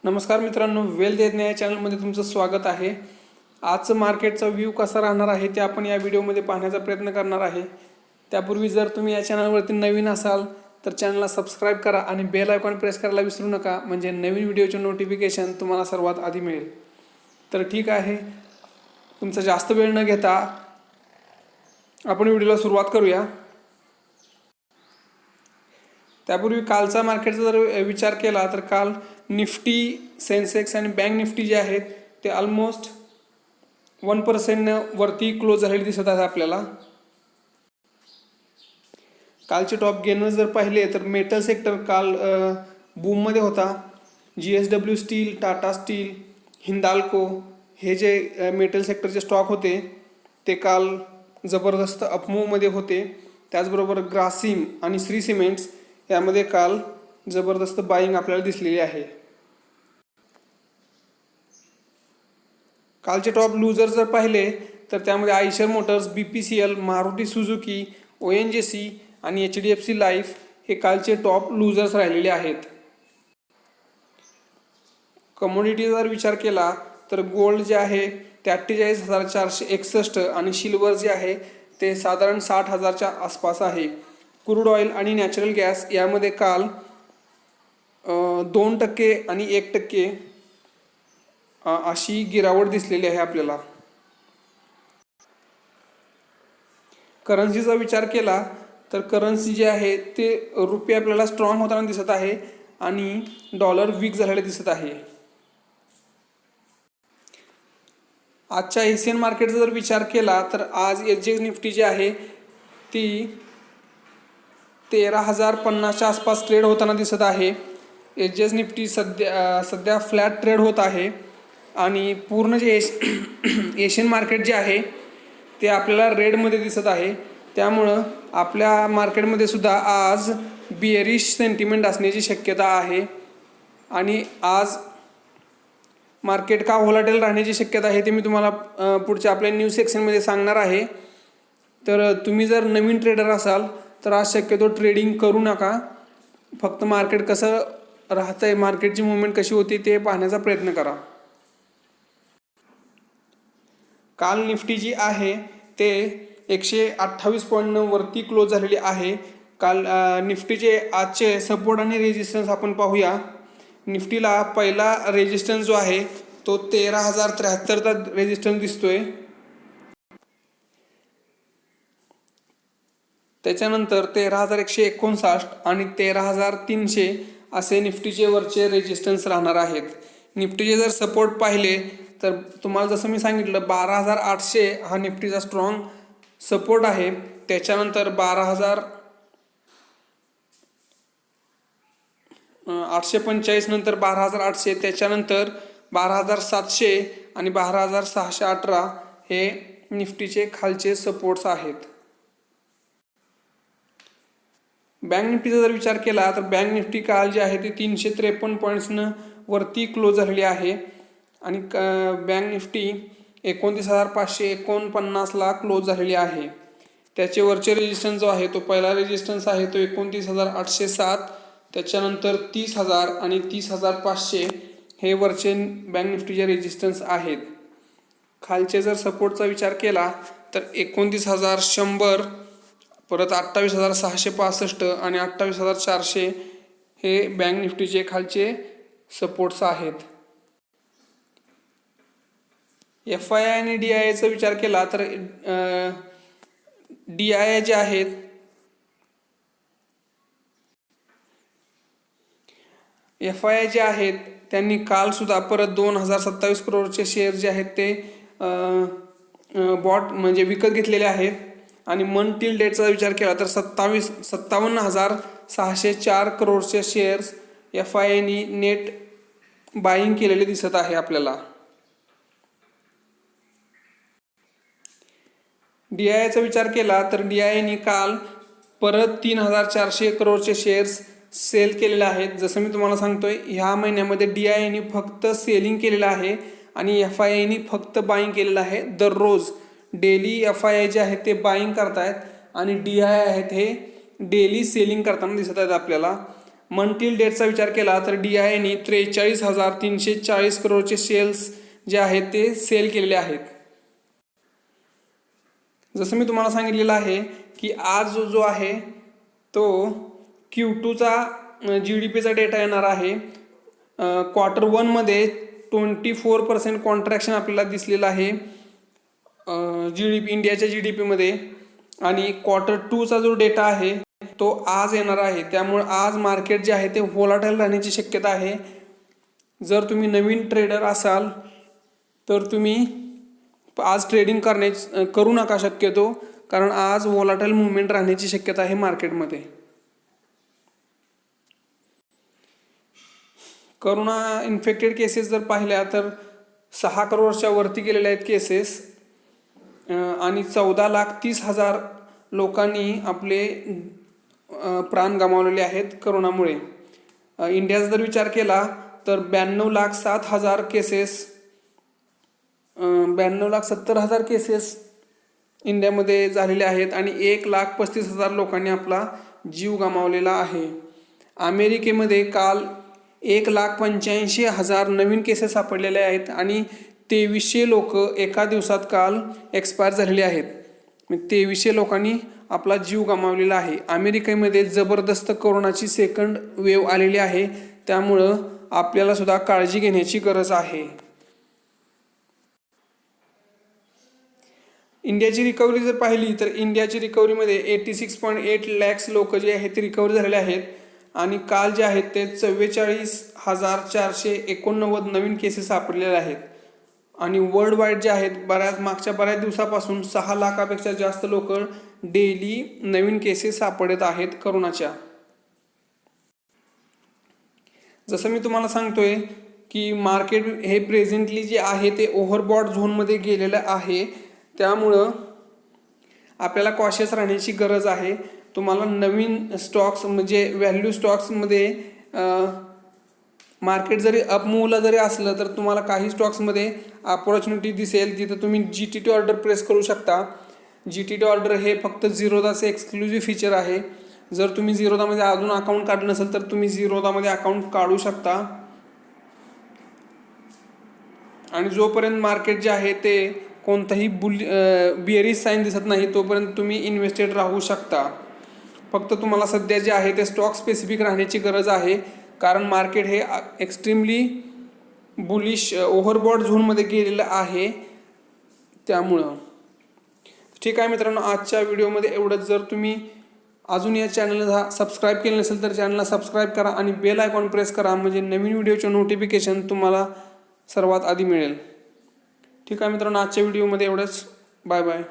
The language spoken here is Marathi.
नमस्कार मित्रांनो, वेल्थ यज्ञ या चॅनलमध्ये तुमचं स्वागत आहे. आजचं मार्केटचा व्ह्यू कसा राहणार आहे ते आपण या व्हिडिओमध्ये पाहण्याचा प्रयत्न करणार आहे. त्यापूर्वी जर तुम्ही या चॅनलवरती नवीन असाल तर चॅनलला सबस्क्राईब करा आणि बेल आयकॉन प्रेस करायला विसरू नका, म्हणजे नवीन व्हिडिओचे नोटिफिकेशन तुम्हाला सर्वात आधी मिळेल. तर ठीक आहे, तुमचा जास्त वेळ न घेता आपण व्हिडिओला सुरुवात करूया. त्यापूर्वी कालचा मार्केटचा जर विचार केला तर काल निफ्टी, सेन्सेक्स आणि बँक निफ्टी जे आहेत ते ऑलमोस्ट 1% वरती क्लोज झालेले दिसत आहेत आपल्याला. कालचे टॉप गेनर जर पाहिले तर मेटल सेक्टर काल बूममध्ये होता. GSW steel, Tata steel, Hindalco हे जे मेटल सेक्टरचे स्टॉक होते ते काल जबरदस्त अपमूवमध्ये होते. त्याचबरोबर ग्रासिम आणि श्री सिमेंट्स यामध्ये काल जबरदस्त बाईंग आपल्याला दिसलेली आहे. कालचे टॉप लूजर जर पाहिले तर त्यामध्ये Eicher Motors, BPCL, Maruti Suzuki, ONGC आणि HDFC लाईफ हे कालचे टॉप लूजर्स राहिलेले आहेत. कमोडिटी जर विचार केला तर गोल्ड जे आहे ते 48,461 आणि सिल्वर जे आहे ते साधारण 60,000च्या आसपास आहे. क्रूड ऑइल आणि नॅचरल गॅस यामध्ये काल 2% आणि 1% अशी गिरावट दिसलेली आहे आपल्याला. करन्सीचा विचार केला तर करन्सी जे आहे ते रुपये आपल्याला स्ट्रॉंग होताना दिसत आहे आणि डॉलर वीक झालेले दिसत आहे. आजच्या एशियन मार्केटचा जर विचार केला तर आज SGX निफ्टी जी आहे ती 13,050च्या आसपास ट्रेड होताना दिसत आहे. SGX निफ्टी सध्या फ्लॅट ट्रेड होत आहे आणि पूर्ण जे एशियन मार्केट जे आहे ते आपल्याला रेडमध्ये दिसत आहे. त्यामुळं आपल्या मार्केटमध्ये सुद्धा आज बिअरिश सेंटिमेंट असण्याची शक्यता आहे आणि आज मार्केट का व्होलाटाईल राहण्याची शक्यता आहे ते मी तुम्हाला पुढच्या आपल्या न्यूज सेक्शनमध्ये सांगणार आहे. तर तुम्ही जर नवीन ट्रेडर असाल तर आज शक्यतो ट्रेडिंग करू नका. फक्त मार्केट कसं राहतं आहे, मार्केटची मुवमेंट कशी होती ते पाहण्याचा प्रयत्न करा. काल निफ्टी जी आहे ते 128 पॉईंट वरती क्लोज झालेली आहे. काल निफ्टीचे आजचे सपोर्ट आणि रेजिस्टन्स आपण पाहूया. निफ्टीला पहिला रेजिस्टन्स जो आहे तो 13,073चा रेजिस्टन्स दिसतोय. त्याच्यानंतर 13,159 आणि 13,300 असे निफ्टीचे वरचे रेजिस्टन्स राहणार आहेत. निफ्टीचे जर सपोर्ट पाहिले तर तुम्हाला जसं मी सांगितलं 12,800 हा निफ्टीचा स्ट्रॉंग सपोर्ट आहे. त्याच्यानंतर 12,845 नंतर 12,800, त्याच्यानंतर 12,700 आणि 12,618 हे निफ्टीचे खालचे सपोर्ट्स आहेत. बँक निफ्टीचा जर विचार केला तर बँक निफ्टी काल जे आहे ते 353 पॉईंट्सनं वरती क्लोज झालेली आहे आणि बँक निफ्टी 29,549ला क्लोज झालेली आहे. त्याचे वरचे रेजिस्टन्स जो आहे तो पहिला रेजिस्टन्स आहे तो 29,807, त्याच्यानंतर 30,000 आणि 30,500 हे वरचे बँक निफ्टीचे रेजिस्टन्स आहेत. खालचे जर सपोर्टचा विचार केला तर 29,100, परत 28,665 आणि 28,400 हे बँक निफ्टीचे खालचे सपोर्ट्स आहेत. FII आणि DIIचा विचार केला तर DII जे आहेत FII जे आहेत त्यांनी काल सुद्धा परत 2,027 करोडचे शेअर जे आहेत ते म्हणजे विकत घेतलेले आहेत. आणि मंथ टिल डेटचा विचार केला तर 57,604 करोडचे शेअर्स FIIनी नेट बाईंग केलेले दिसत आहे आपल्याला. DIIचा विचार केला तर DIIनी काल परत 3,400 करोडचे शेअर्स सेल केलेले आहेत. जसं मी तुम्हाला सांगतोय ह्या महिन्यामध्ये DIIनी फक्त सेलिंग केलेलं आहे आणि FIIनी फक्त बाईंग केलेलं आहे. दररोज डेली FII जे आहेत ते बाईंग करतायत आणि DII आहेत हे डेली सेलिंग करताना दिसत आहेत आपल्याला. मंथ डेटचा विचार केला तर DIAने 43,340 करोडचे शेअर्स जे आहेत ते सेल केलेले आहेत. जसं मी तुम्हाला सांगितलेलं आहे की आज जो आहे तो Q2चा GDPचा डेटा येणार आहे. Q1मध्ये 24% कॉन्ट्रॅक्शन आपल्याला दिसलेलं आहे GDP इंडियाच्या GDPमध्ये. आणि Q2चा जो डेटा आहे तो आज येणार आहे. त्यामुळे आज मार्केट जे आहे ते व्होलाटाईल राहण्याची शक्यता आहे. जर तुम्ही नवीन ट्रेडर असाल तर तुम्ही आज ट्रेडिंग करू नका शक्यतो, कारण आज व्होलाटाईल मुवमेंट राहण्याची शक्यता आहे मार्केटमध्ये. कोरोना इन्फेक्टेड केसेस जर पाहिल्या तर 6 करोडच्या वरती गेलेल्या आहेत केसेस आणि 14,30,000 लोकांनी आपले प्राण गमावलेले आहेत करोनामुळे. इंडियाचा जर विचार केला तर 92,07,000 केसेस 92,70,000 केसेस इंडियामध्ये झालेले आहेत आणि 1,35,000 लोकांनी आपला जीव गमावलेला आहे. अमेरिकेमध्ये काल 1,85,000 नवीन केसेस सापडलेले आहेत आणि 2300 लोक एका दिवसात काल एक्सपायर झालेले आहेत. 2300 लोकांनी आपला जीव गमावलेला आहे. अमेरिकेमध्ये जबरदस्त कोरोनाची सेकंड वेव्ह आलेली आहे, त्यामुळं आपल्याला सुद्धा काळजी घेण्याची गरज आहे. इंडियाची रिकव्हरी जर पाहिली तर इंडियाची रिकव्हरीमध्ये 86.8 लॅक्स लोक जे आहेत ते रिकव्हर झालेले आहेत आणि काल जे आहेत ते 44,489 नवीन केसेस सापडलेले आहेत. आणि वर्ल्ड वाईड जे आहेत मागच्या बऱ्याच दिवसापासून 6 लाखापेक्षा जास्त लोक डेली नवीन केसेस सापडत आहेत करोनाच्या. जसं मी तुम्हाला सांगतोय की मार्केट हे प्रेझेंटली जे आहे ते ओव्हरबॉट झोनमध्ये गेलेलं आहे, त्यामुळं आपल्याला कॉशियस राहण्याची गरज आहे. तुम्हाला नवीन स्टॉक्स म्हणजे व्हॅल्यू स्टॉक्समध्ये मार्केट जरी अपमूव्हला जरी असलं तर तुम्हाला काही स्टॉक्समध्ये अपॉर्च्युनिटी दिसेल, तिथं तुम्ही GTT ऑर्डर प्रेस करू शकता. GTT ऑर्डर हे फक्त झिरोदाचे एक्सक्लुझिव्ह फीचर आहे. जर तुम्ही झिरोदामध्ये अजून अकाउंट काढलं नसेल तर तुम्ही झिरोदामध्ये अकाउंट काढू शकता. आणि जोपर्यंत मार्केट जे आहे ते कोणताही बिअरिश साईन दिसत नाही तोपर्यंत तुम्ही इन्व्हेस्टेड राहू शकता. फक्त तुम्हाला सध्या जे आहे ते स्टॉक स्पेसिफिक राहण्याची गरज आहे, कारण मार्केट हे एक्स्ट्रीमली बुलिश ओव्हरबॉट झोनमध्ये गेलेलं आहे. त्यामुळं ठीक आहे मित्रांनो, आजच्या व्हिडिओमध्ये एवढंच. जर तुम्ही अजून या चॅनलला सबस्क्राईब केलं नसेल तर चॅनलला सबस्क्राईब करा आणि बेल आयकॉन प्रेस करा, म्हणजे नवीन व्हिडिओचे नोटिफिकेशन तुम्हाला सर्वात आधी मिळेल. ठीक आहे मित्रांनो, आजच्या व्हिडिओमध्ये एवढंच. Bye bye.